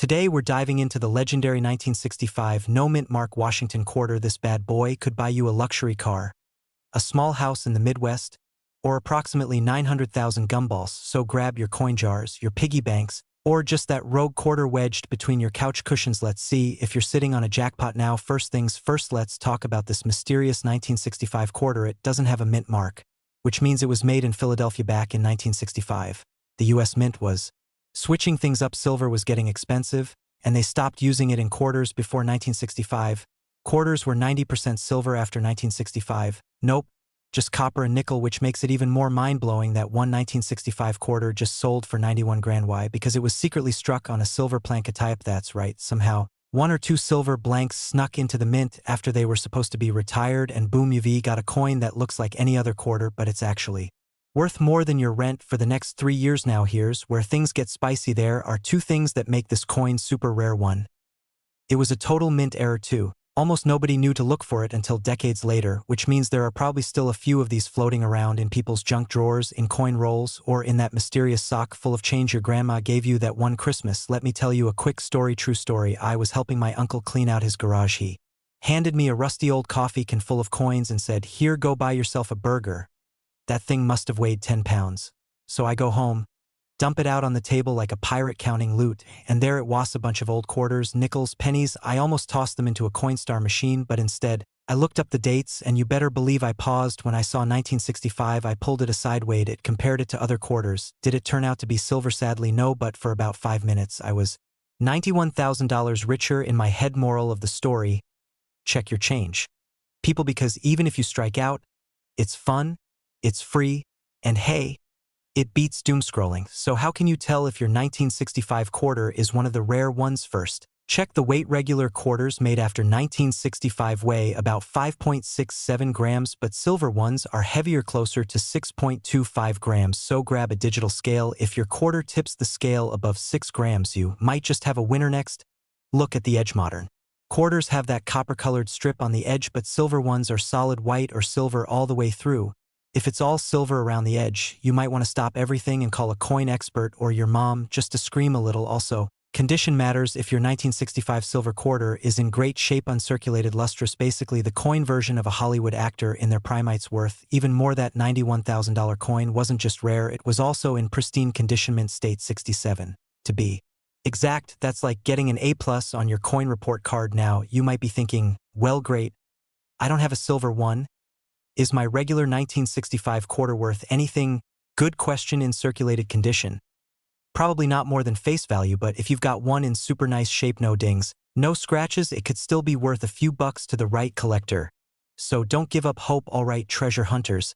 Today we're diving into the legendary 1965 no-mint mark Washington quarter. This bad boy could buy you a luxury car, a small house in the Midwest, or approximately 900,000 gumballs. So grab your coin jars, your piggy banks, or just that rogue quarter wedged between your couch cushions. Let's see if you're sitting on a jackpot now. First things first, let's talk about this mysterious 1965 quarter. It doesn't have a mint mark, which means it was made in Philadelphia back in 1965. The US Mint was switching things up. Silver was getting expensive, and they stopped using it in quarters before 1965. Quarters were 90% silver after 1965. Nope, just copper and nickel, which makes it even more mind-blowing that one 1965 quarter just sold for 91 grand. Why? Because it was secretly struck on a silver plankettype. That's right, somehow one or two silver blanks snuck into the mint after they were supposed to be retired, and boom, you've got a coin that looks like any other quarter, but it's actually worth more than your rent for the next 3 years. Now here's where things get spicy. There are two things that make this coin super rare. One, it was a total mint error. Two, almost nobody knew to look for it until decades later, which means there are probably still a few of these floating around in people's junk drawers, in coin rolls, or in that mysterious sock full of change your grandma gave you that one Christmas. Let me tell you a quick story, true story. I was helping my uncle clean out his garage. He handed me a rusty old coffee can full of coins and said, "Here, go buy yourself a burger." That thing must have weighed 10 pounds. So I go home, dump it out on the table like a pirate counting loot, and there it was, a bunch of old quarters, nickels, pennies. I almost tossed them into a Coinstar machine, but instead, I looked up the dates, and you better believe I paused when I saw 1965. I pulled it aside, weighed it, compared it to other quarters. Did it turn out to be silver? Sadly, no, but for about 5 minutes, I was $91,000 richer in my head. Moral of the story: check your change, people, because even if you strike out, it's fun, it's free, and hey, it beats doom scrolling. So how can you tell if your 1965 quarter is one of the rare ones? First, check the weight. Regular quarters made after 1965 weigh about 5.67 grams, but silver ones are heavier, closer to 6.25 grams. So grab a digital scale. If your quarter tips the scale above 6 grams, you might just have a winner. Next, look at the edge. Modern quarters have that copper-colored strip on the edge, but silver ones are solid white or silver all the way through. If it's all silver around the edge, you might want to stop everything and call a coin expert or your mom just to scream a little. Also, condition matters. If your 1965 silver quarter is in great shape, uncirculated, lustrous, basically the coin version of a Hollywood actor in their prime, it's worth even more. That $91,000 coin wasn't just rare, it was also in pristine condition, mint state 67. To be exact, that's like getting an A+ on your coin report card. Now, you might be thinking, well, great, I don't have a silver one. Is my regular 1965 quarter worth anything? Good question. In circulated condition, probably not more than face value, but if you've got one in super nice shape, no dings, no scratches, it could still be worth a few bucks to the right collector. So don't give up hope. Alright, treasure hunters,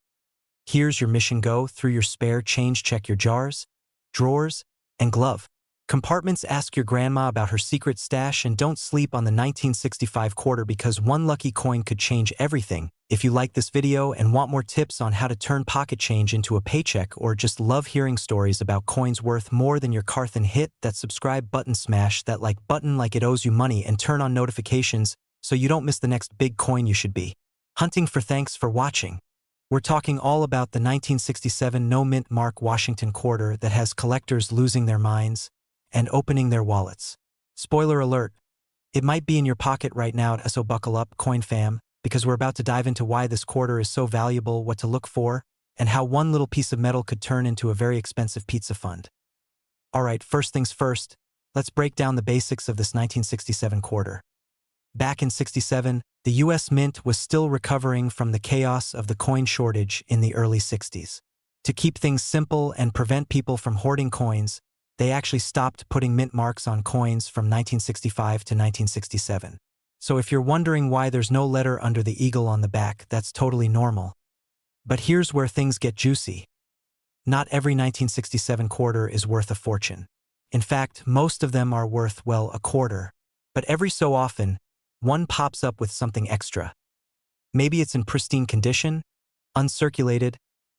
here's your mission. Go through your spare change, check your jars, drawers, and glove compartments. Ask your grandma about her secret stash, and don't sleep on the 1965 quarter, because one lucky coin could change everything. If you like this video and want more tips on how to turn pocket change into a paycheck, or just love hearing stories about coins worth more than your car, then hit that subscribe button, smash that like button like it owes you money, and turn on notifications so you don't miss the next big coin you should be hunting for. Thanks for watching. We're talking all about the 1967 no-mint mark Washington quarter that has collectors losing their minds and opening their wallets. Spoiler alert, it might be in your pocket right now, so buckle up, coin fam, because we're about to dive into why this quarter is so valuable, what to look for, and how one little piece of metal could turn into a very expensive pizza fund. Alright, first things first, let's break down the basics of this 1967 quarter. Back in '67, the US Mint was still recovering from the chaos of the coin shortage in the early '60s. To keep things simple and prevent people from hoarding coins, they actually stopped putting mint marks on coins from 1965 to 1967. So if you're wondering why there's no letter under the eagle on the back, that's totally normal. But here's where things get juicy. Not every 1967 quarter is worth a fortune. In fact, most of them are worth, well, a quarter. But every so often, one pops up with something extra. Maybe it's in pristine condition, uncirculated,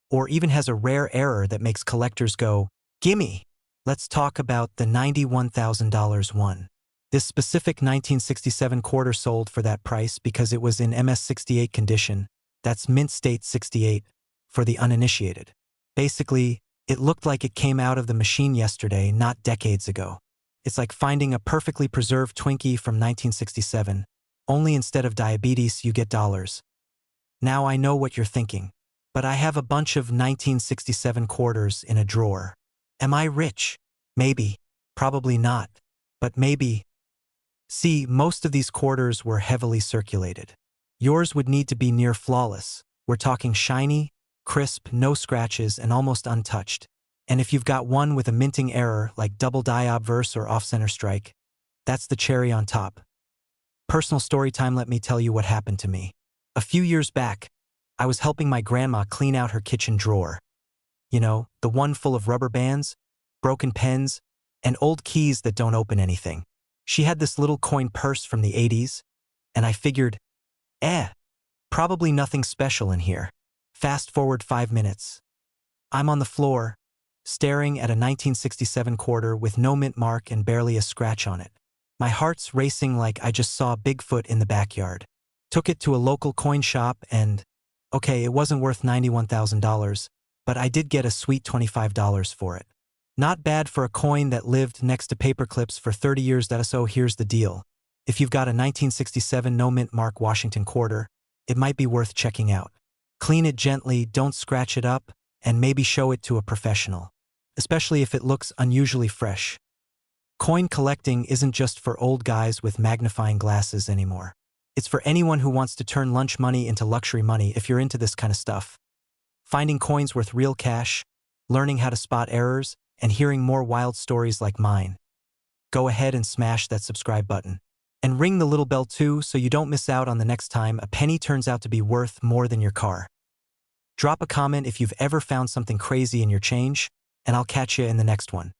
or even has a rare error that makes collectors go, gimme! Let's talk about the $91,000 one. This specific 1967 quarter sold for that price because it was in MS-68 condition, that's mint state 68, for the uninitiated. Basically, it looked like it came out of the machine yesterday, not decades ago. It's like finding a perfectly preserved Twinkie from 1967. Only instead of diabetes, you get dollars. Now I know what you're thinking. But I have a bunch of 1967 quarters in a drawer. Am I rich? Maybe. Probably not. But maybe. See, most of these quarters were heavily circulated. Yours would need to be near flawless. We're talking shiny, crisp, no scratches, and almost untouched. And if you've got one with a minting error like double die obverse or off-center strike, that's the cherry on top. Personal story time, let me tell you what happened to me. A few years back, I was helping my grandma clean out her kitchen drawer. You know, the one full of rubber bands, broken pens, and old keys that don't open anything. She had this little coin purse from the 80s, and I figured, probably nothing special in here. Fast forward 5 minutes. I'm on the floor, staring at a 1967 quarter with no mint mark and barely a scratch on it. My heart's racing like I just saw Bigfoot in the backyard. Took it to a local coin shop and, okay, it wasn't worth $91,000, but I did get a sweet $25 for it. Not bad for a coin that lived next to paper clips for 30 years. So here's the deal. If you've got a 1967 no mint mark Washington quarter, it might be worth checking out. Clean it gently, don't scratch it up, and maybe show it to a professional. Especially if it looks unusually fresh. Coin collecting isn't just for old guys with magnifying glasses anymore. It's for anyone who wants to turn lunch money into luxury money if you're into this kind of stuff. Finding coins worth real cash, learning how to spot errors, and hearing more wild stories like mine. Go ahead and smash that subscribe button. And ring the little bell too so you don't miss out on the next time a penny turns out to be worth more than your car. Drop a comment if you've ever found something crazy in your change, and I'll catch you in the next one.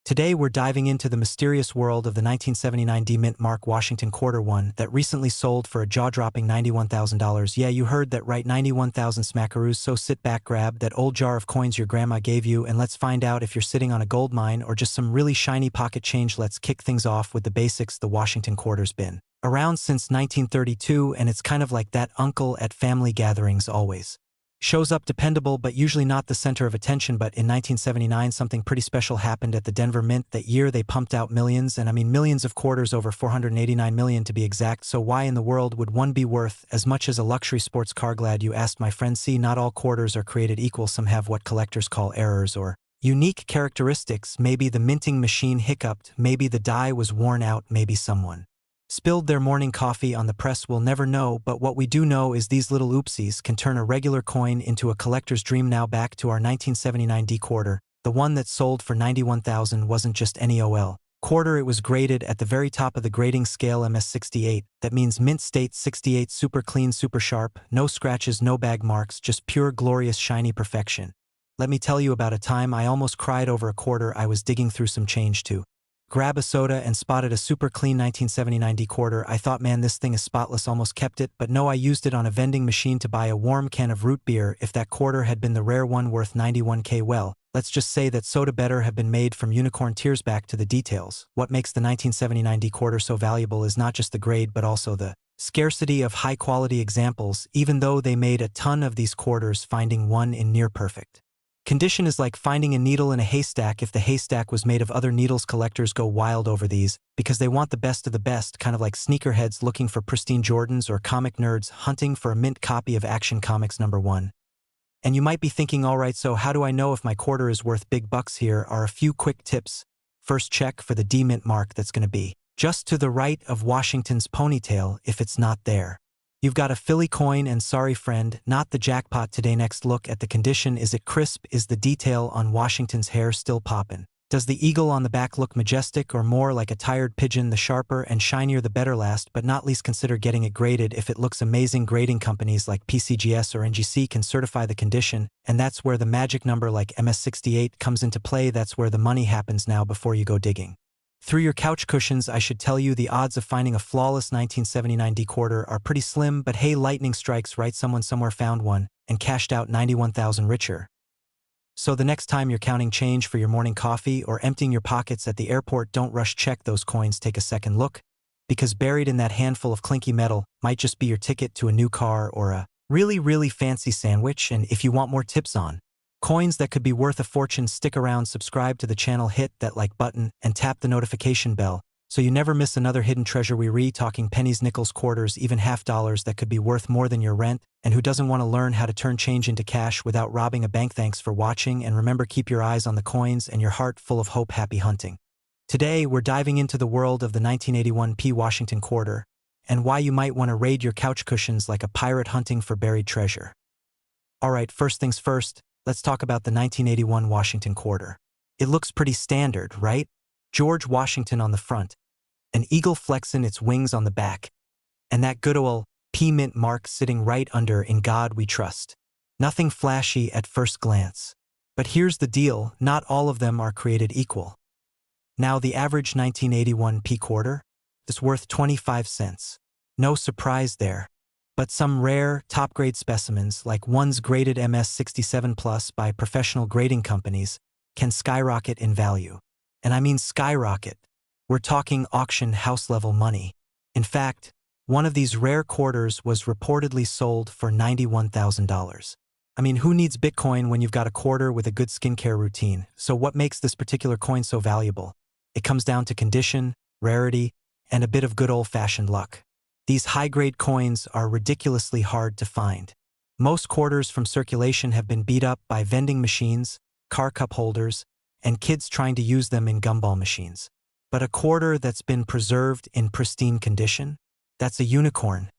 Today we're diving into the mysterious world of the 1979 D-Mint Mark Washington Quarter one that recently sold for a jaw-dropping $91,000. Yeah, you heard that right, 91,000 smackaroos. So sit back, grab that old jar of coins your grandma gave you, and let's find out if you're sitting on a gold mine or just some really shiny pocket change. Let's kick things off with the basics. The Washington Quarter's been around since 1932, and it's kind of like that uncle at family gatherings always. Shows up dependable but usually not the center of attention. But in 1979 something pretty special happened at the Denver Mint. That year they pumped out millions, and I mean millions of quarters, over 489 million to be exact. So why in the world would one be worth as much as a luxury sports car? Glad you asked, my friend. See, not all quarters are created equal. Some have what collectors call errors or unique characteristics. Maybe the minting machine hiccuped, maybe the die was worn out, maybe someone spilled their morning coffee on the press. We'll never know, but what we do know is these little oopsies can turn a regular coin into a collector's dream. Now back to our 1979 D quarter. The one that sold for $91,000 wasn't just any OL quarter, it was graded at the very top of the grading scale, MS68. That means mint state 68, super clean, super sharp, no scratches, no bag marks, just pure glorious shiny perfection. Let me tell you about a time I almost cried over a quarter I was digging through some change to grab a soda and spotted a super clean 1979 D quarter. I thought, man, this thing is spotless, almost kept it, but no, I used it on a vending machine to buy a warm can of root beer. If that quarter had been the rare one worth $91K, well, let's just say that soda better have been made from unicorn tears. Back to the details. What makes the 1979 D quarter so valuable is not just the grade but also the scarcity of high-quality examples. Even though they made a ton of these quarters, finding one in near-perfect condition is like finding a needle in a haystack. If the haystack was made of other needles, collectors go wild over these because they want the best of the best, kind of like sneakerheads looking for pristine Jordans or comic nerds hunting for a mint copy of Action Comics #1. And you might be thinking, alright, so how do I know if my quarter is worth big bucks? Here are a few quick tips. First, check for the D-Mint mark that's going to be just to the right of Washington's ponytail. If it's not there, you've got a Philly coin, and sorry friend, not the jackpot today. Next, look at the condition. Is it crisp? Is the detail on Washington's hair still poppin'? Does the eagle on the back look majestic or more like a tired pigeon? The sharper and shinier the better. Last but not least, consider getting it graded. If it looks amazing, grading companies like PCGS or NGC can certify the condition, and that's where the magic number like MS68 comes into play. That's where the money happens. Now, before you go digging through your couch cushions, I should tell you the odds of finding a flawless 1979 D quarter are pretty slim, but hey, lightning strikes right, someone somewhere found one and cashed out $91,000 richer. So the next time you're counting change for your morning coffee or emptying your pockets at the airport, don't rush, check those coins, take a second look, because buried in that handful of clinky metal might just be your ticket to a new car or a really, really fancy sandwich. And if you want more tips on Coins that could be worth a fortune. Stick around, subscribe to the channel, hit that like button, and tap the notification bell so you never miss another hidden treasure. We talking pennies, nickels, quarters, even half dollars that could be worth more than your rent. And who doesn't want to learn how to turn change into cash without robbing a bank? Thanks for watching, and remember, keep your eyes on the coins and your heart full of hope. Happy hunting. Today, we're diving into the world of the 1981 P. Washington quarter and why you might want to raid your couch cushions like a pirate hunting for buried treasure. Alright, first things first, let's talk about the 1981 Washington quarter. It looks pretty standard, right? George Washington on the front, an eagle flexing its wings on the back, and that good ol' P mint mark sitting right under "In God We Trust." Nothing flashy at first glance. But here's the deal, not all of them are created equal. Now, the average 1981 P quarter is worth 25 cents. No surprise there. But some rare, top-grade specimens, like ones graded MS67 Plus by professional grading companies, can skyrocket in value. And I mean skyrocket. We're talking auction house-level money. In fact, one of these rare quarters was reportedly sold for $91,000. I mean, who needs Bitcoin when you've got a quarter with a good skincare routine? So what makes this particular coin so valuable? It comes down to condition, rarity, and a bit of good old-fashioned luck. These high-grade coins are ridiculously hard to find. Most quarters from circulation have been beat up by vending machines, car cup holders, and kids trying to use them in gumball machines. But a quarter that's been preserved in pristine condition? That's a unicorn.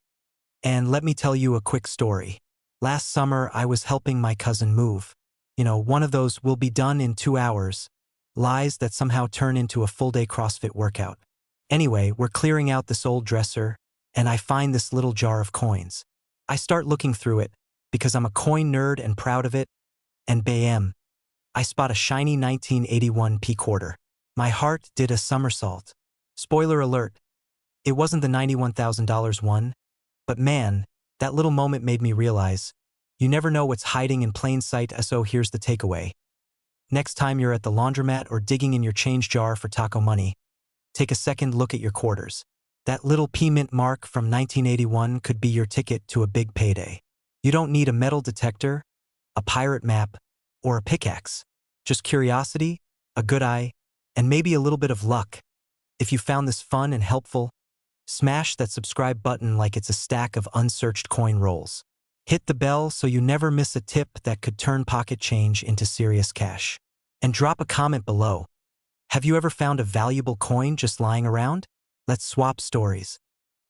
And let me tell you a quick story. Last summer, I was helping my cousin move. You know, one of those "will be done in 2 hours" lies that somehow turn into a full-day CrossFit workout. Anyway, we're clearing out this old dresser, and I find this little jar of coins. I start looking through it, because I'm a coin nerd and proud of it, and bam, I spot a shiny 1981 P quarter. My heart did a somersault. Spoiler alert, it wasn't the $91,000 one, but man, that little moment made me realize, you never know what's hiding in plain sight. So here's the takeaway. Next time you're at the laundromat or digging in your change jar for taco money, take a second look at your quarters. That little P mint mark from 1981 could be your ticket to a big payday. You don't need a metal detector, a pirate map, or a pickaxe. Just curiosity, a good eye, and maybe a little bit of luck. If you found this fun and helpful, smash that subscribe button like it's a stack of unsearched coin rolls. Hit the bell so you never miss a tip that could turn pocket change into serious cash. And drop a comment below. Have you ever found a valuable coin just lying around? Let's swap stories.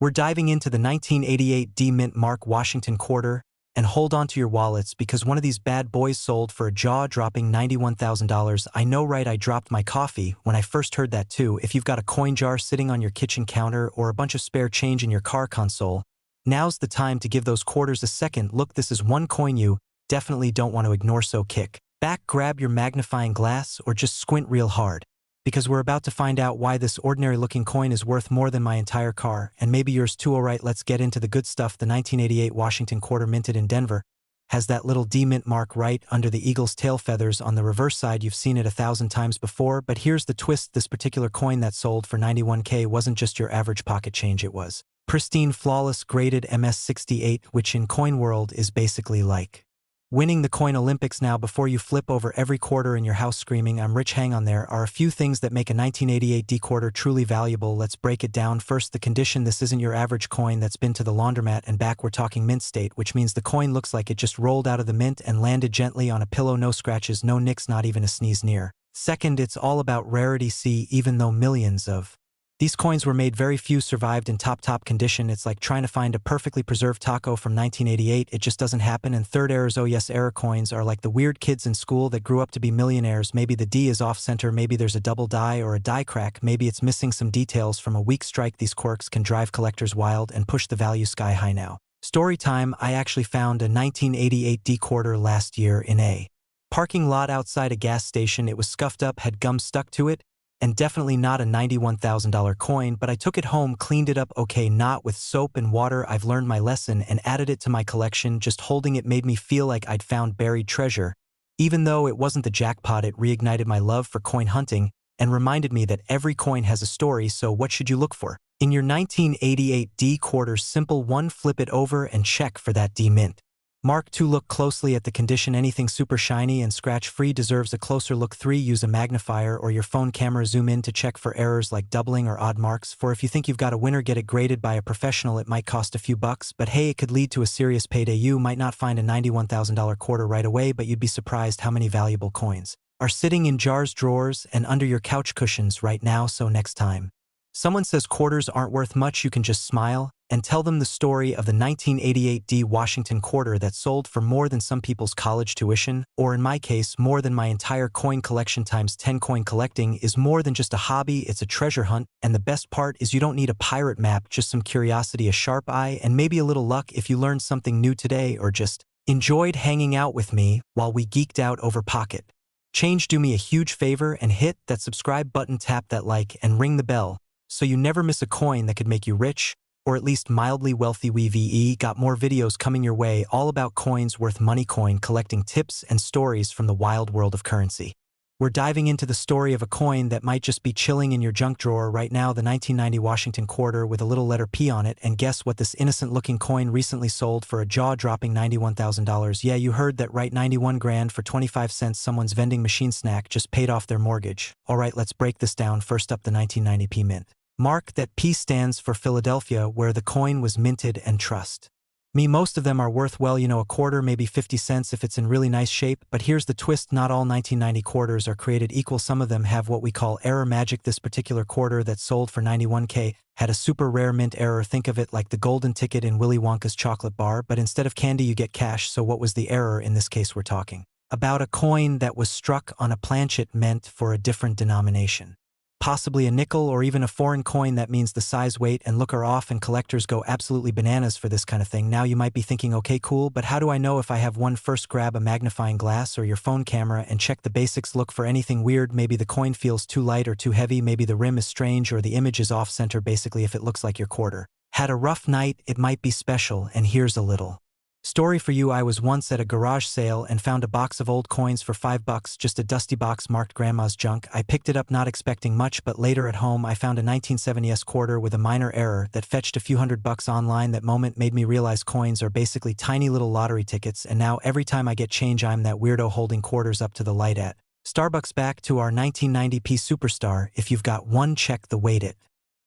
We're diving into the 1988 D mint Mark Washington quarter, and hold on to your wallets because one of these bad boys sold for a jaw-dropping $91,000. I know, right? I dropped my coffee when I first heard that too. If you've got a coin jar sitting on your kitchen counter or a bunch of spare change in your car console, now's the time to give those quarters a second look. This is one coin you definitely don't want to ignore, so kick back, grab your magnifying glass, or just squint real hard, because we're about to find out why this ordinary-looking coin is worth more than my entire car, and maybe yours too. Alright, let's get into the good stuff. The 1988 Washington quarter, minted in Denver, has that little D mint mark right under the eagle's tail feathers on the reverse side. You've seen it 1,000 times before, but here's the twist. This particular coin that sold for $91K wasn't just your average pocket change. It was pristine, flawless, graded MS68, which in coin world is basically like winning the coin Olympics. Now, before you flip over every quarter in your house screaming, "I'm rich," hang on. There are a few things that make a 1988 D quarter truly valuable. Let's break it down. First, the condition. This isn't your average coin that's been to the laundromat and back. We're talking mint state, which means the coin looks like it just rolled out of the mint and landed gently on a pillow. No scratches, no nicks, not even a sneeze near. Second, it's all about rarity. See, even though millions of these coins were made, very few survived in top condition. It's like trying to find a perfectly preserved taco from 1988. It just doesn't happen. And third, errors. Oh yes, error coins are like the weird kids in school that grew up to be millionaires. Maybe the D is off center, maybe there's a double die or a die crack, maybe it's missing some details from a weak strike. These quirks can drive collectors wild and push the value sky high. Now, story time. I actually found a 1988 D quarter last year in a parking lot outside a gas station. It was scuffed up, had gum stuck to it, and definitely not a $91,000 coin, but I took it home, cleaned it up okay, not with soap and water. I've learned my lesson and added it to my collection. Just holding it made me feel like I'd found buried treasure. Even though it wasn't the jackpot, it reignited my love for coin hunting and reminded me that every coin has a story. So what should you look for in your 1988 D quarter? Simple one, flip it over and check for that D mint. Mark 2. Look closely at the condition. Anything super shiny and scratch-free deserves a closer look. 3. Use a magnifier or your phone camera. Zoom in to check for errors like doubling or odd marks. For if you think you've got a winner, get it graded by a professional. It might cost a few bucks, but hey, it could lead to a serious payday. You might not find a $91,000 quarter right away, but you'd be surprised how many valuable coins are sitting in jars, drawers, and under your couch cushions right now. So next time someone says quarters aren't worth much, you can just smile and tell them the story of the 1988 D Washington quarter that sold for more than some people's college tuition, or in my case, more than my entire coin collection times 10. Coin collecting is more than just a hobby, it's a treasure hunt, and the best part is you don't need a pirate map, just some curiosity, a sharp eye, and maybe a little luck if you learned something new today or just enjoyed hanging out with me while we geeked out over pocket change. Do me a huge favor and hit that subscribe button, tap that like, and ring the bell so you never miss a coin that could make you rich, or at least mildly wealthy. We got more videos coming your way all about coins worth money, coin collecting tips and stories from the wild world of currency. We're diving into the story of a coin that might just be chilling in your junk drawer right now, the 1990 Washington quarter with a little letter P on it, and guess what? This innocent-looking coin recently sold for a jaw-dropping $91,000. Yeah, you heard that right, 91 grand for 25 cents. Someone's vending machine snack just paid off their mortgage. Alright, let's break this down. First up, the 1990 P Mint. Mark that P stands for Philadelphia, where the coin was minted, and trust me, most of them are worth, well, a quarter, maybe 50 cents if it's in really nice shape. But here's the twist, not all 1990 quarters are created equal. Some of them have what we call error magic. This particular quarter that sold for 91K had a super rare mint error. Think of it like the golden ticket in Willy Wonka's chocolate bar, but instead of candy you get cash. So what was the error? In this case we're talking about a coin that was struck on a planchet meant for a different denomination. Possibly a nickel or even a foreign coin. That means the size, weight, and look are off, and collectors go absolutely bananas for this kind of thing. Now you might be thinking, okay, cool, but how do I know if I have one? First, grab a magnifying glass or your phone camera and check the basics. Look for anything weird. Maybe the coin feels too light or too heavy, maybe the rim is strange or the image is off-center. Basically, if it looks like your quarter had a rough night, it might be special, and here's a little story for you. I was once at a garage sale and found a box of old coins for $5, just a dusty box marked grandma's junk. I picked it up not expecting much, but later at home I found a 1970s quarter with a minor error that fetched a few $100 online. That moment made me realize coins are basically tiny little lottery tickets, and now every time I get change I'm that weirdo holding quarters up to the light at Starbucks. Back to our 1990p superstar. If you've got one, check the weight. It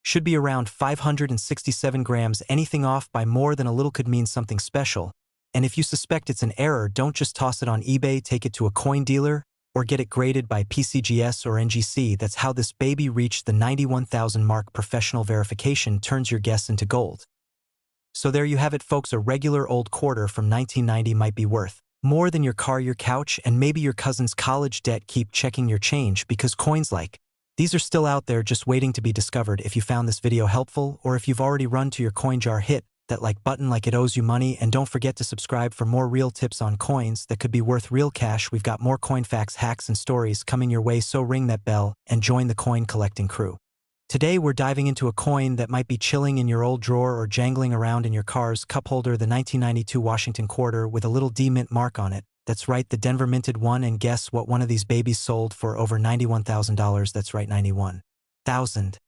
should be around 567 grams. Anything off by more than a little could mean something special. And if you suspect it's an error, don't just toss it on eBay, take it to a coin dealer, or get it graded by PCGS or NGC. That's how this baby reached the 91,000 mark. Professional verification turns your guess into gold. So there you have it, folks. A regular old quarter from 1990 might be worth more than your car, your couch, and maybe your cousin's college debt. Keep checking your change, because coins like these are still out there just waiting to be discovered. If you found this video helpful, or if you've already run to your coin jar, hit that like button like it owes you money, and don't forget to subscribe for more real tips on coins that could be worth real cash. We've got more coin facts, hacks, and stories coming your way, so ring that bell and join the coin collecting crew. Today we're diving into a coin that might be chilling in your old drawer or jangling around in your car's cup holder, the 1992 Washington quarter with a little D mint mark on it. That's right, the Denver minted one, and guess what? One of these babies sold for over $91,000. That's right, $91,000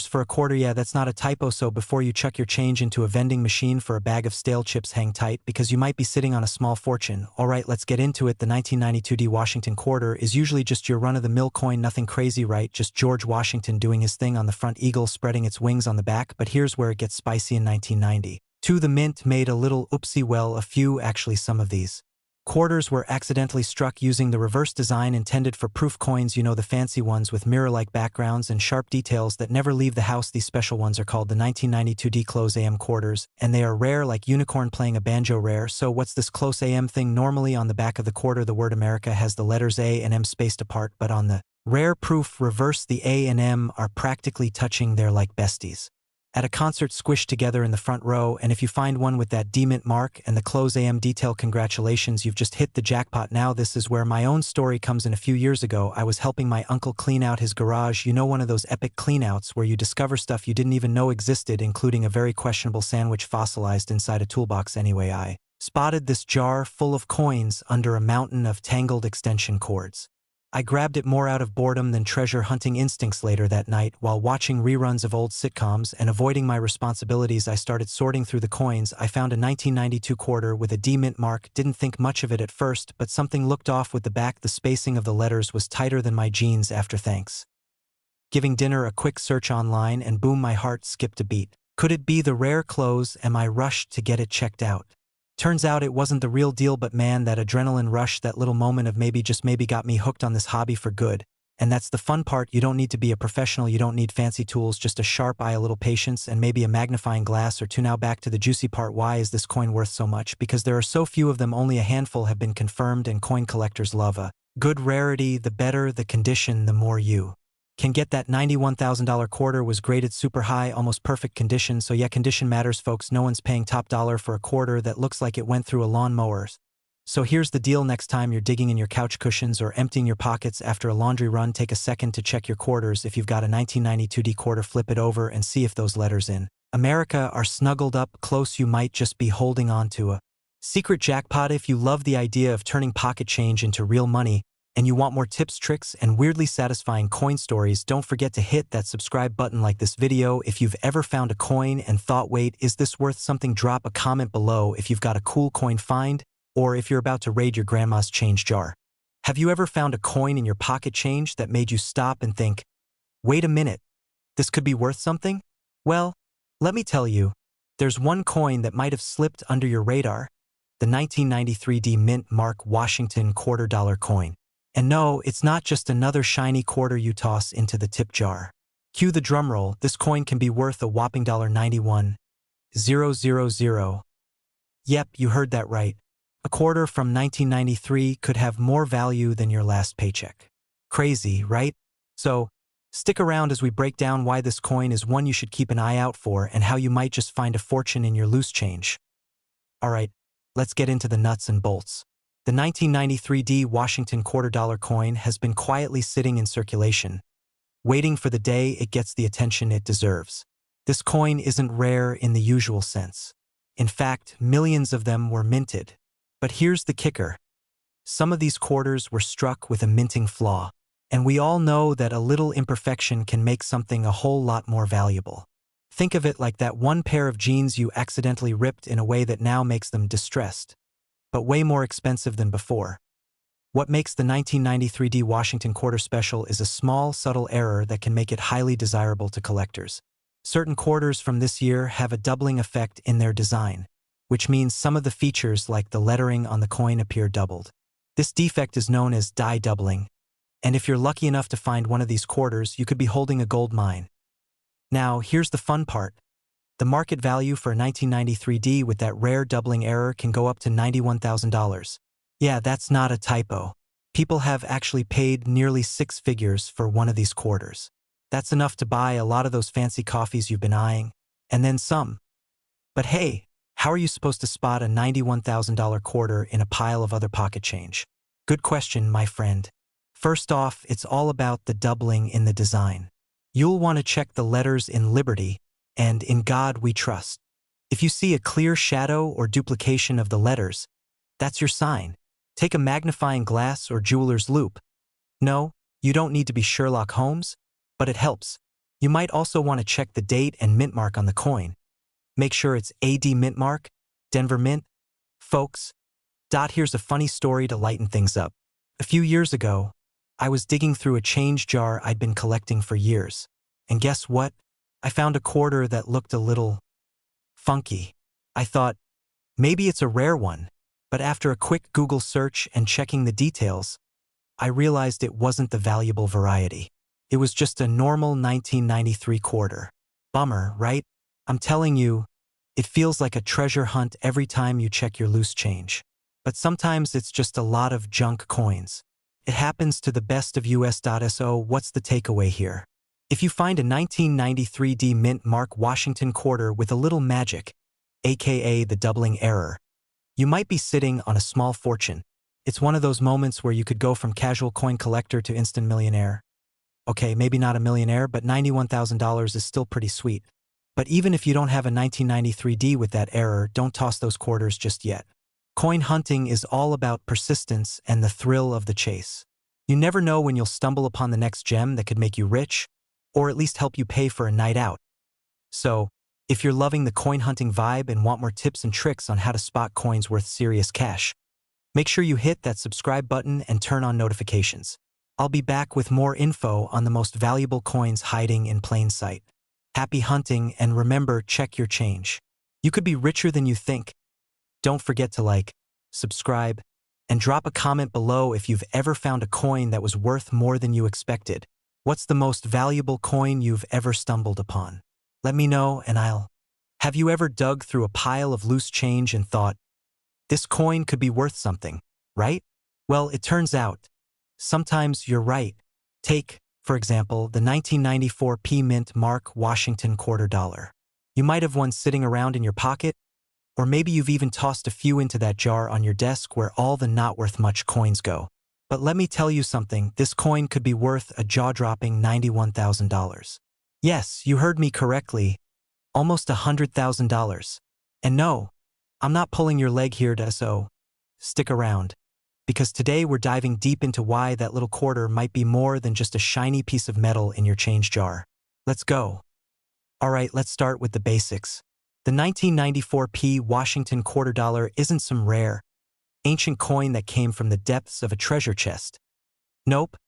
for a quarter. Yeah, that's not a typo. So before you chuck your change into a vending machine for a bag of stale chips, hang tight, because you might be sitting on a small fortune. Alright, let's get into it. The 1992 D Washington quarter is usually just your run-of-the-mill coin, nothing crazy, right? Just George Washington doing his thing on the front, eagle spreading its wings on the back. But here's where it gets spicy. In 1990, the mint made a little oopsie. Well, actually some of these quarters were accidentally struck using the reverse design intended for proof coins, the fancy ones with mirror-like backgrounds and sharp details that never leave the house. These special ones are called the 1992 D Close AM quarters, and they are rare, like unicorn playing a banjo rare. So what's this close AM thing? Normally on the back of the quarter the word America has the letters A and M spaced apart, but on the rare proof reverse the A and M are practically touching. They're like besties at a concert, squished together in the front row. And if you find one with that D mint mark and the close AM detail, congratulations, you've just hit the jackpot. Now this is where my own story comes in. A few years ago I was helping my uncle clean out his garage. One of those epic cleanouts where you discover stuff you didn't even know existed, including a very questionable sandwich fossilized inside a toolbox. Anyway, I spotted this jar full of coins under a mountain of tangled extension cords. I grabbed it more out of boredom than treasure hunting instincts later that night. While watching reruns of old sitcoms and avoiding my responsibilities, I started sorting through the coins. I found a 1992 quarter with a D mint mark. Didn't think much of it at first, but something looked off with the back. The spacing of the letters was tighter than my jeans after thanks. Giving dinner a quick search online, and boom, my heart skipped a beat. Could it be the rare clothes? Am I rushed to get it checked out? Turns out it wasn't the real deal, but man, that adrenaline rush, that little moment of maybe, just maybe, got me hooked on this hobby for good. And that's the fun part. You don't need to be a professional, you don't need fancy tools, just a sharp eye, a little patience, and maybe a magnifying glass or two. Now back to the juicy part. Why is this coin worth so much? Because there are so few of them, only a handful have been confirmed, and coin collectors love a good rarity. The better the condition, the more you can get. That $91,000 quarter was graded super high, almost perfect condition. So yeah, condition matters, folks. No one's paying top dollar for a quarter that looks like it went through a lawnmower. So here's the deal. Next time you're digging in your couch cushions or emptying your pockets after a laundry run, take a second to check your quarters. If you've got a 1992 D quarter, flip it over and see if those letters in America are snuggled up close. You might just be holding on to a secret jackpot. If you love the idea of turning pocket change into real money, and you want more tips, tricks, and weirdly satisfying coin stories, don't forget to hit that subscribe button. Like this video if you've ever found a coin and thought, wait, is this worth something? Drop a comment below if you've got a cool coin find, or if you're about to raid your grandma's change jar. Have you ever found a coin in your pocket change that made you stop and think, wait a minute, this could be worth something? Well, let me tell you, there's one coin that might have slipped under your radar, the 1993 D mint mark Washington $quarter coin. And no, it's not just another shiny quarter you toss into the tip jar. Cue the drumroll. This coin can be worth a whopping $91,000. Yep, you heard that right. A quarter from 1993 could have more value than your last paycheck. Crazy, right? So, stick around as we break down why this coin is one you should keep an eye out for and how you might just find a fortune in your loose change. Alright, let's get into the nuts and bolts. The 1993 D Washington $quarter coin has been quietly sitting in circulation, waiting for the day it gets the attention it deserves. This coin isn't rare in the usual sense. In fact, millions of them were minted. But here's the kicker. Some of these quarters were struck with a minting flaw, and we all know that a little imperfection can make something a whole lot more valuable. Think of it like that one pair of jeans you accidentally ripped in a way that now makes them distressed, but way more expensive than before. What makes the 1993 D Washington quarter special is a small, subtle error that can make it highly desirable to collectors. Certain quarters from this year have a doubling effect in their design, which means some of the features like the lettering on the coin appear doubled. This defect is known as die doubling, and if you're lucky enough to find one of these quarters, you could be holding a gold mine. Now, here's the fun part. The market value for a 1993 D with that rare doubling error can go up to $91,000. Yeah, that's not a typo. People have actually paid nearly six figures for one of these quarters. That's enough to buy a lot of those fancy coffees you've been eyeing, and then some. But hey, how are you supposed to spot a $91,000 quarter in a pile of other pocket change? Good question, my friend. First off, it's all about the doubling in the design. You'll want to check the letters in Liberty and In God We Trust. If you see a clear shadow or duplication of the letters, that's your sign. Take a magnifying glass or jeweler's loupe. No, you don't need to be Sherlock Holmes, but it helps. You might also want to check the date and mint mark on the coin. Make sure it's AD mint mark, Denver Mint. Folks, here's a funny story to lighten things up. A few years ago, I was digging through a change jar I'd been collecting for years. And guess what? I found a quarter that looked a little funky. I thought, maybe it's a rare one, but after a quick Google search and checking the details, I realized it wasn't the valuable variety. It was just a normal 1993 quarter. Bummer, right? I'm telling you, it feels like a treasure hunt every time you check your loose change. But sometimes it's just a lot of junk coins. It happens to the best of us.so. What's the takeaway here? If you find a 1993 D mint mark Washington quarter with a little magic, aka the doubling error, you might be sitting on a small fortune. It's one of those moments where you could go from casual coin collector to instant millionaire. Okay, maybe not a millionaire, but $91,000 is still pretty sweet. But even if you don't have a 1993 D with that error, don't toss those quarters just yet. Coin hunting is all about persistence and the thrill of the chase. You never know when you'll stumble upon the next gem that could make you rich, or at least help you pay for a night out. So, if you're loving the coin hunting vibe and want more tips and tricks on how to spot coins worth serious cash, make sure you hit that subscribe button and turn on notifications. I'll be back with more info on the most valuable coins hiding in plain sight. Happy hunting, and remember, check your change. You could be richer than you think. Don't forget to like, subscribe, and drop a comment below if you've ever found a coin that was worth more than you expected. What's the most valuable coin you've ever stumbled upon? Let me know and Have you ever dug through a pile of loose change and thought, this coin could be worth something, right? Well, it turns out, sometimes you're right. Take, for example, the 1994 P Mint Mark Washington quarter dollar. You might have one sitting around in your pocket, or maybe you've even tossed a few into that jar on your desk where all the not worth much coins go. But let me tell you something, this coin could be worth a jaw-dropping $91,000. Yes, you heard me correctly, almost $100,000. And no, I'm not pulling your leg here so stick around, because today we're diving deep into why that little quarter might be more than just a shiny piece of metal in your change jar. Let's go. Alright, let's start with the basics. The 1994 P Washington quarter dollar isn't some rare, ancient coin that came from the depths of a treasure chest. Nope,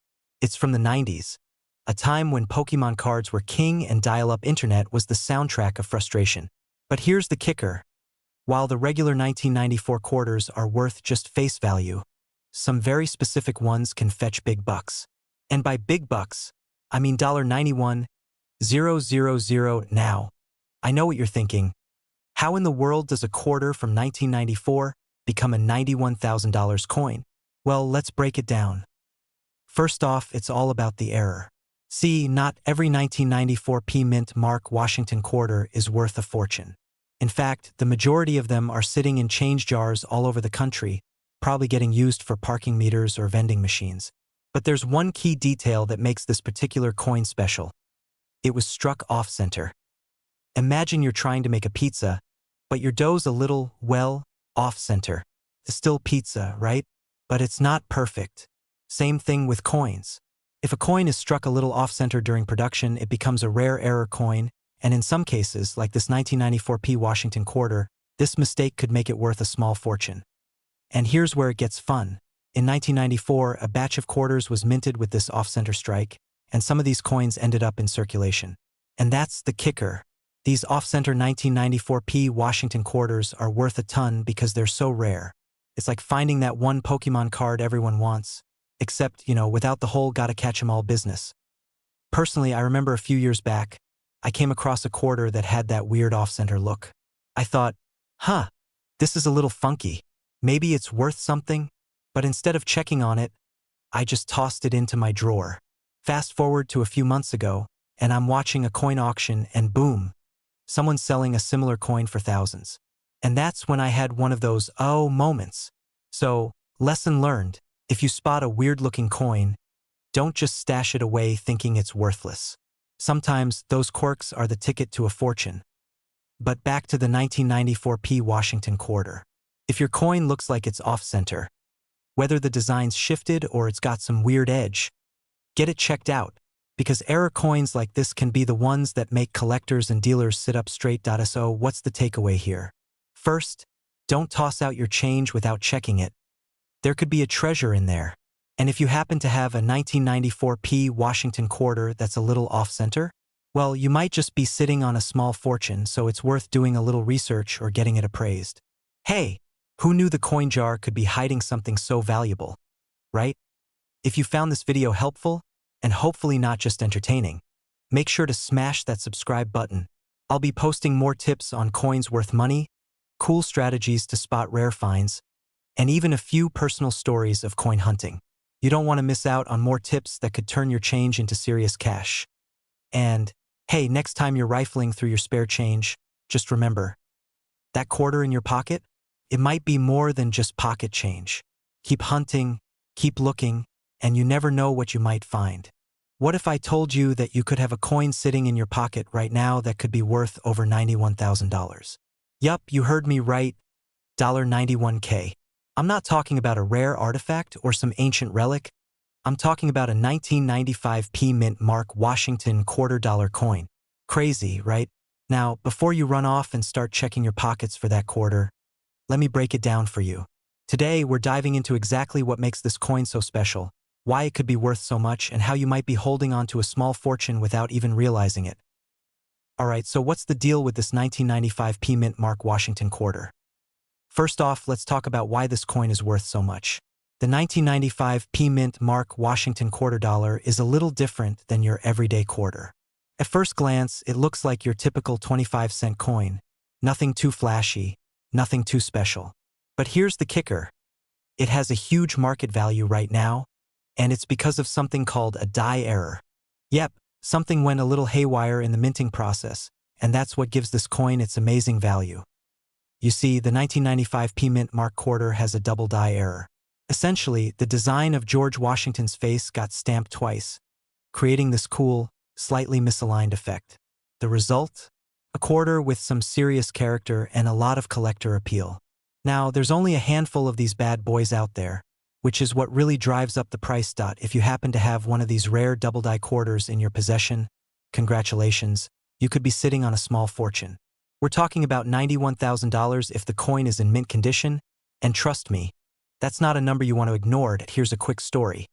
it's from the 90s, a time when Pokemon cards were king and dial-up internet was the soundtrack of frustration. But here's the kicker. While the regular 1994 quarters are worth just face value, some very specific ones can fetch big bucks. And by big bucks, I mean $91,000 now. I know what you're thinking. How in the world does a quarter from 1994 become a $91,000 coin? Well, let's break it down. First off, it's all about the error. See, not every 1994 P Mint Mark Washington quarter is worth a fortune. In fact, the majority of them are sitting in change jars all over the country, probably getting used for parking meters or vending machines. But there's one key detail that makes this particular coin special. It was struck off-center. Imagine you're trying to make a pizza, but your dough's a little, well, off-center. It's still pizza, right? But it's not perfect. Same thing with coins. If a coin is struck a little off-center during production, it becomes a rare error coin, and in some cases, like this 1994 P Washington quarter, this mistake could make it worth a small fortune. And here's where it gets fun. In 1994, a batch of quarters was minted with this off-center strike, and some of these coins ended up in circulation. And that's the kicker. These off-center 1994 P Washington quarters are worth a ton because they're so rare. It's like finding that one Pokemon card everyone wants, except, without the whole gotta-catch-'em-all business. Personally, I remember a few years back, I came across a quarter that had that weird off-center look. I thought, this is a little funky. Maybe it's worth something? But instead of checking on it, I just tossed it into my drawer. Fast forward to a few months ago, and I'm watching a coin auction and boom, someone's selling a similar coin for thousands. And that's when I had one of those oh moments. So, lesson learned, if you spot a weird-looking coin, don't just stash it away thinking it's worthless. Sometimes those quirks are the ticket to a fortune. But back to the 1994 P Washington quarter. If your coin looks like it's off-center, whether the design's shifted or it's got some weird edge, get it checked out, because error coins like this can be the ones that make collectors and dealers sit up straight. So what's the takeaway here? First, don't toss out your change without checking it. There could be a treasure in there. And if you happen to have a 1994 P Washington quarter that's a little off-center, well, you might just be sitting on a small fortune, so it's worth doing a little research or getting it appraised. Hey, who knew the coin jar could be hiding something so valuable, right? If you found this video helpful, and hopefully not just entertaining, make sure to smash that subscribe button. I'll be posting more tips on coins worth money, cool strategies to spot rare finds, and even a few personal stories of coin hunting. You don't want to miss out on more tips that could turn your change into serious cash. And, hey, next time you're rifling through your spare change, just remember, that quarter in your pocket, it might be more than just pocket change. Keep hunting, keep looking, and you never know what you might find. What if I told you that you could have a coin sitting in your pocket right now that could be worth over $91,000? Yup, you heard me right, $91K. I'm not talking about a rare artifact or some ancient relic. I'm talking about a 1995 Mint Mark Washington $quarter coin. Crazy, right? Now, before you run off and start checking your pockets for that quarter, let me break it down for you. Today, we're diving into exactly what makes this coin so special, why it could be worth so much, and how you might be holding on to a small fortune without even realizing it. Alright, so what's the deal with this 1995 Mint Mark Washington quarter? First off, let's talk about why this coin is worth so much. The 1995 Mint Mark Washington $quarter is a little different than your everyday quarter. At first glance, it looks like your typical 25-cent coin. Nothing too flashy, nothing too special. But here's the kicker. It has a huge market value right now, and it's because of something called a die error. Yep, something went a little haywire in the minting process, and that's what gives this coin its amazing value. You see, the 1995 Mint Mark quarter has a double die error. Essentially, the design of George Washington's face got stamped twice, creating this cool, slightly misaligned effect. The result? A quarter with some serious character and a lot of collector appeal. Now, there's only a handful of these bad boys out there, which is what really drives up the price. If you happen to have one of these rare double-die quarters in your possession, congratulations, you could be sitting on a small fortune. We're talking about $91,000 if the coin is in mint condition, and trust me, that's not a number you want to ignore. Here's a quick story.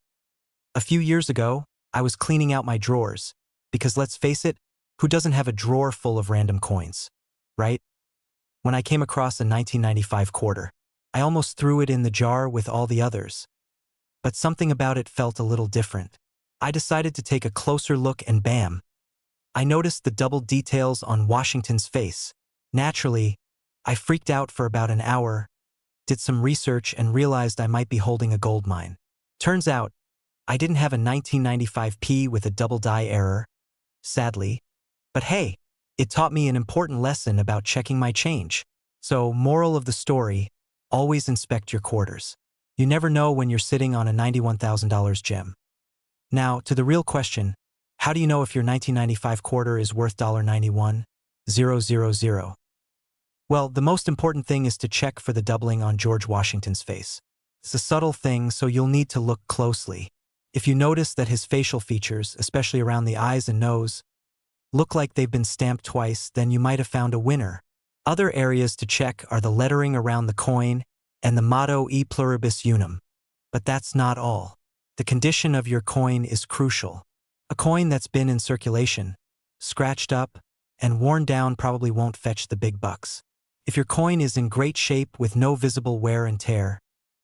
A few years ago, I was cleaning out my drawers, because let's face it, who doesn't have a drawer full of random coins, right? When I came across a 1995 quarter, I almost threw it in the jar with all the others. But something about it felt a little different. I decided to take a closer look and bam! I noticed the double details on Washington's face. Naturally, I freaked out for about an hour, did some research and realized I might be holding a gold mine. Turns out, I didn't have a 1995 with a double die error, sadly. But hey, it taught me an important lesson about checking my change. So, moral of the story, always inspect your quarters. You never know when you're sitting on a $91,000 gem. Now, to the real question, how do you know if your 1995 quarter is worth $91,000? Well, the most important thing is to check for the doubling on George Washington's face. It's a subtle thing, so you'll need to look closely. If you notice that his facial features, especially around the eyes and nose, look like they've been stamped twice, then you might have found a winner. Other areas to check are the lettering around the coin and the motto E Pluribus Unum. But that's not all. The condition of your coin is crucial. A coin that's been in circulation, scratched up, and worn down probably won't fetch the big bucks. If your coin is in great shape with no visible wear and tear,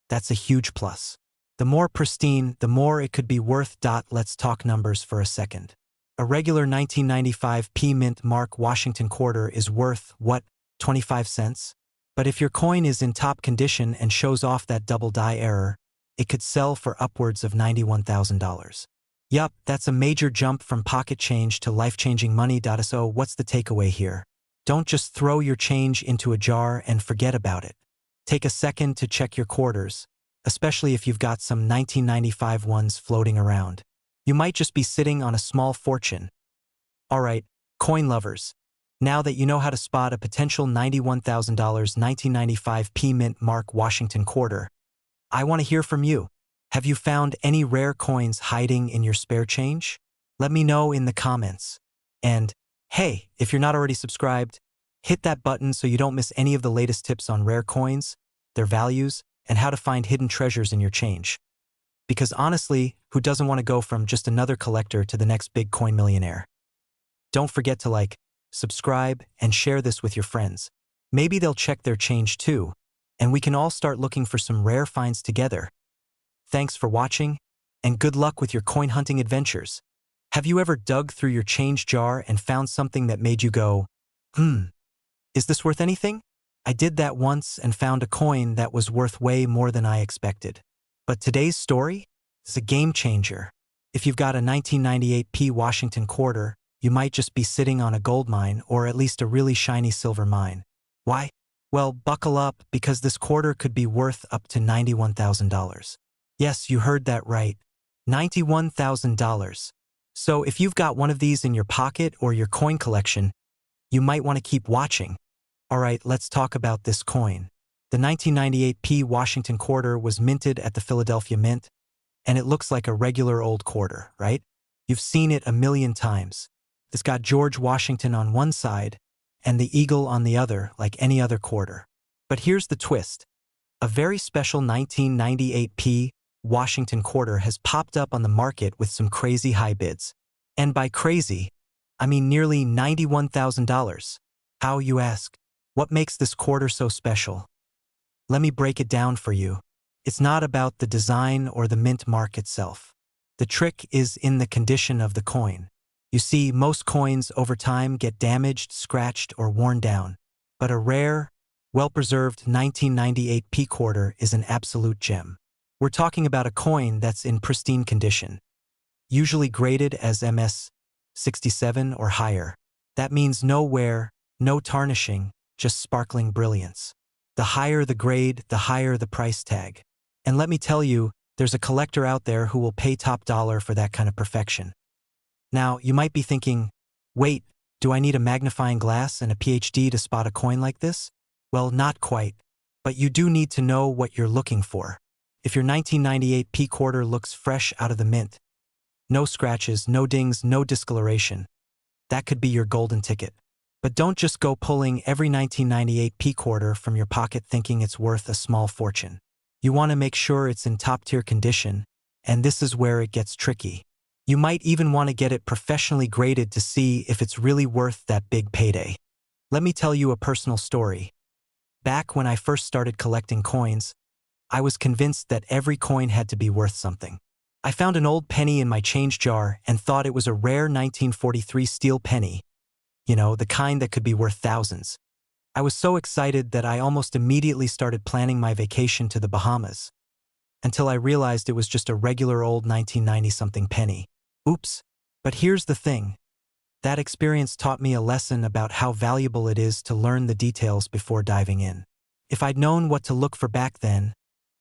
that's a huge plus. The more pristine, the more it could be worth. Let's talk numbers for a second. A regular 1995 Mint Mark Washington quarter is worth, what, 25 cents? But if your coin is in top condition and shows off that double die error, it could sell for upwards of $91,000. Yup, that's a major jump from pocket change to life-changing money. So what's the takeaway here? Don't just throw your change into a jar and forget about it. Take a second to check your quarters, especially if you've got some 1995 ones floating around. You might just be sitting on a small fortune. Alright, coin lovers, now that you know how to spot a potential $91,000 1995 Mint Mark Washington quarter, I want to hear from you. Have you found any rare coins hiding in your spare change? Let me know in the comments. And, hey, if you're not already subscribed, hit that button so you don't miss any of the latest tips on rare coins, their values, and how to find hidden treasures in your change. Because honestly, who doesn't want to go from just another collector to the next big coin millionaire? Don't forget to like, subscribe, and share this with your friends. Maybe they'll check their change too, and we can all start looking for some rare finds together. Thanks for watching, and good luck with your coin hunting adventures. Have you ever dug through your change jar and found something that made you go, is this worth anything? I did that once and found a coin that was worth way more than I expected. But today's story is a game changer. If you've got a 1998 Washington quarter, you might just be sitting on a gold mine or at least a really shiny silver mine. Why? Well, buckle up because this quarter could be worth up to $91,000. Yes, you heard that right. $91,000. So if you've got one of these in your pocket or your coin collection, you might want to keep watching. Alright, let's talk about this coin. The 1998 Washington quarter was minted at the Philadelphia Mint, and it looks like a regular old quarter, right? You've seen it a million times. It's got George Washington on one side and the eagle on the other, like any other quarter. But here's the twist. A very special 1998p Washington quarter has popped up on the market with some crazy high bids. And by crazy, I mean nearly $91,000. How, you ask? What makes this quarter so special? Let me break it down for you. It's not about the design or the mint mark itself. The trick is in the condition of the coin. You see, most coins over time get damaged, scratched, or worn down. But a rare, well-preserved 1998p quarter is an absolute gem. We're talking about a coin that's in pristine condition, usually graded as MS67 or higher. That means no wear, no tarnishing, just sparkling brilliance. The higher the grade, the higher the price tag. And let me tell you, there's a collector out there who will pay top dollar for that kind of perfection. Now, you might be thinking, wait, do I need a magnifying glass and a PhD to spot a coin like this? Well, not quite. But you do need to know what you're looking for. If your 1998p quarter looks fresh out of the mint, no scratches, no dings, no discoloration, that could be your golden ticket. But don't just go pulling every 1998p quarter from your pocket thinking it's worth a small fortune. You want to make sure it's in top-tier condition, and this is where it gets tricky. You might even want to get it professionally graded to see if it's really worth that big payday. Let me tell you a personal story. Back when I first started collecting coins, I was convinced that every coin had to be worth something. I found an old penny in my change jar and thought it was a rare 1943 steel penny. You know, the kind that could be worth thousands. I was so excited that I almost immediately started planning my vacation to the Bahamas, until I realized it was just a regular old 1990-something penny. Oops. But here's the thing. That experience taught me a lesson about how valuable it is to learn the details before diving in. If I'd known what to look for back then,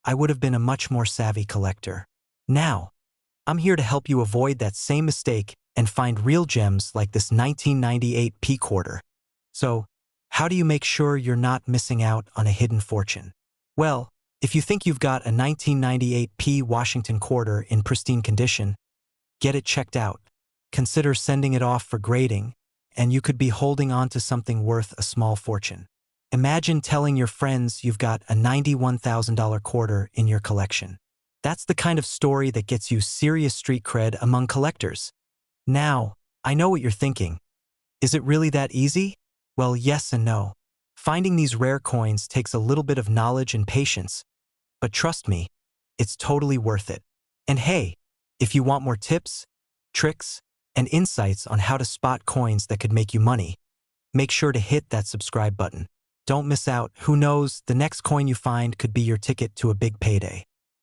I would have been a much more savvy collector. Now, I'm here to help you avoid that same mistake and find real gems like this 1998p quarter. So, how do you make sure you're not missing out on a hidden fortune? Well, if you think you've got a 1998p Washington quarter in pristine condition, get it checked out. Consider sending it off for grading, and you could be holding on to something worth a small fortune. Imagine telling your friends you've got a $91,000 quarter in your collection. That's the kind of story that gets you serious street cred among collectors. Now, I know what you're thinking. Is it really that easy? Well, yes and no. Finding these rare coins takes a little bit of knowledge and patience, but trust me, it's totally worth it. And hey, if you want more tips, tricks, and insights on how to spot coins that could make you money, make sure to hit that subscribe button. Don't miss out. Who knows, the next coin you find could be your ticket to a big payday.